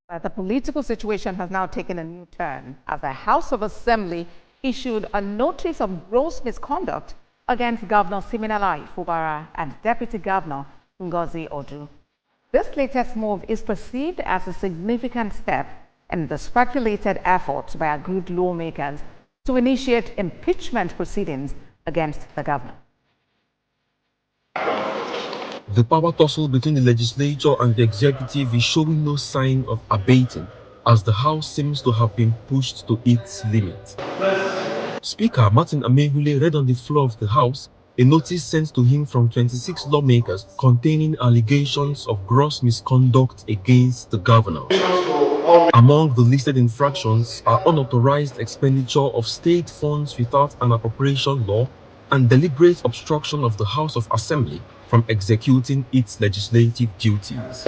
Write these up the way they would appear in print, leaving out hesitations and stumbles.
But the political situation has now taken a new turn as the House of Assembly issued a notice of gross misconduct against Governor Siminalayi Fubara and Deputy Governor Ngozi Odu. This latest move is perceived as a significant step in the speculated efforts by aggrieved lawmakers to initiate impeachment proceedings against the governor. The power tussle between the legislature and the executive is showing no sign of abating, as the House seems to have been pushed to its limit. Speaker Martin Amehule read on the floor of the House a notice sent to him from 26 lawmakers containing allegations of gross misconduct against the governor. Among the listed infractions are unauthorized expenditure of state funds without an appropriation law and deliberate obstruction of the House of Assembly from executing its legislative duties.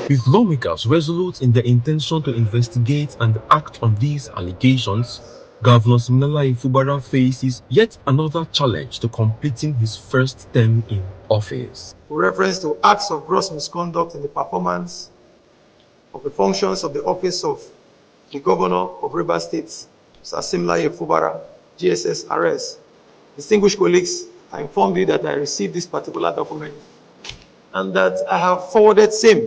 With lawmakers resolute in their intention to investigate and act on these allegations, Governor Siminalayi Fubara faces yet another challenge to completing his first term in office. With reference to acts of gross misconduct in the performance of the functions of the office of the Governor of Rivers State, Mr. Siminalayi Fubara, GSS-RS. Distinguished colleagues, I inform you that I received this particular document and that I have forwarded same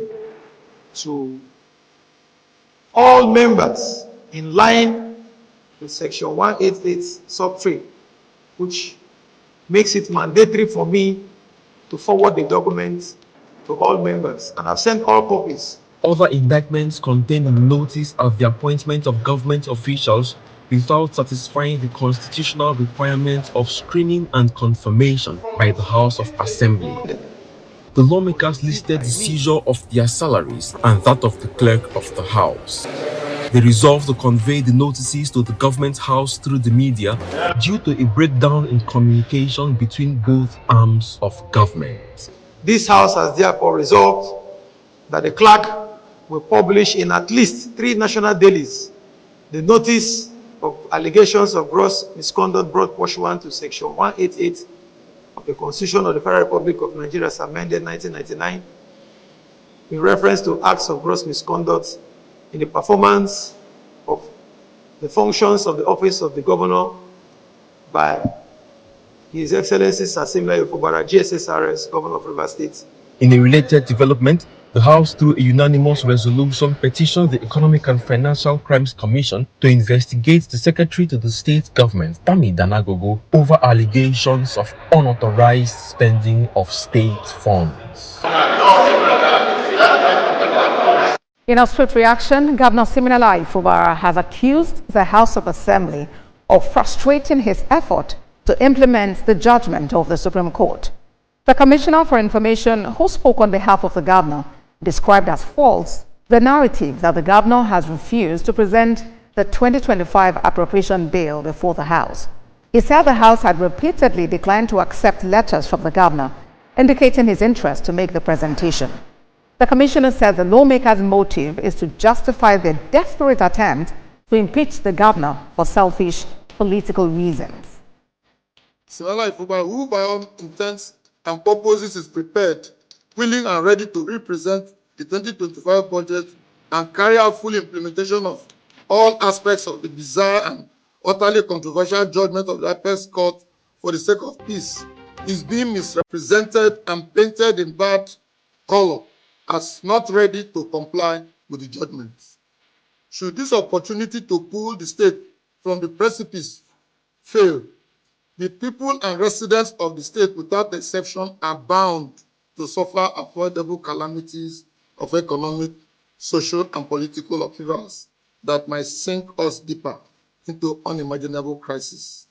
to all members in line with Section 188 sub 3, which makes it mandatory for me to forward the document to all members, and I've sent all copies. Other indictments contain a notice of the appointment of government officials without satisfying the constitutional requirement of screening and confirmation by the House of Assembly. The lawmakers listed the seizure of their salaries and that of the clerk of the House. They resolved to convey the notices to the government house through the media due to a breakdown in communication between both arms of government. This House has therefore resolved that the clerk will publish in at least 3 national dailies the notice of allegations of gross misconduct brought pursuant to Section 188 of the Constitution of the Federal Republic of Nigeria as amended 1999 in reference to acts of gross misconduct in the performance of the functions of the office of the governor by His Excellency Siminalayi Fubara, GSS-RS, Governor of Rivers State. In a related development, the House, through a unanimous resolution, petitioned the Economic and Financial Crimes Commission to investigate the Secretary to the State Government, Tami Danagogo, over allegations of unauthorized spending of state funds. In a swift reaction, Governor Siminalayi Fubara has accused the House of Assembly of frustrating his effort to implement the judgment of the Supreme Court. The Commissioner for Information, who spoke on behalf of the governor, described as false the narrative that the governor has refused to present the 2025 appropriation bill before the House. He said the House had repeatedly declined to accept letters from the governor, indicating his interest to make the presentation. The Commissioner said the lawmakers' motive is to justify their desperate attempt to impeach the governor for selfish political reasons. Siminalayi Fubara, who by all intents and purposes is prepared, willing and ready to represent the 2025 budget and carry out full implementation of all aspects of the bizarre and utterly controversial judgment of the Apex Court for the sake of peace, is being misrepresented and painted in bad color as not ready to comply with the judgment. Should this opportunity to pull the state from the precipice fail, the people and residents of the state, without exception, are bound to suffer avoidable calamities of economic, social, and political upheavals that might sink us deeper into unimaginable crises.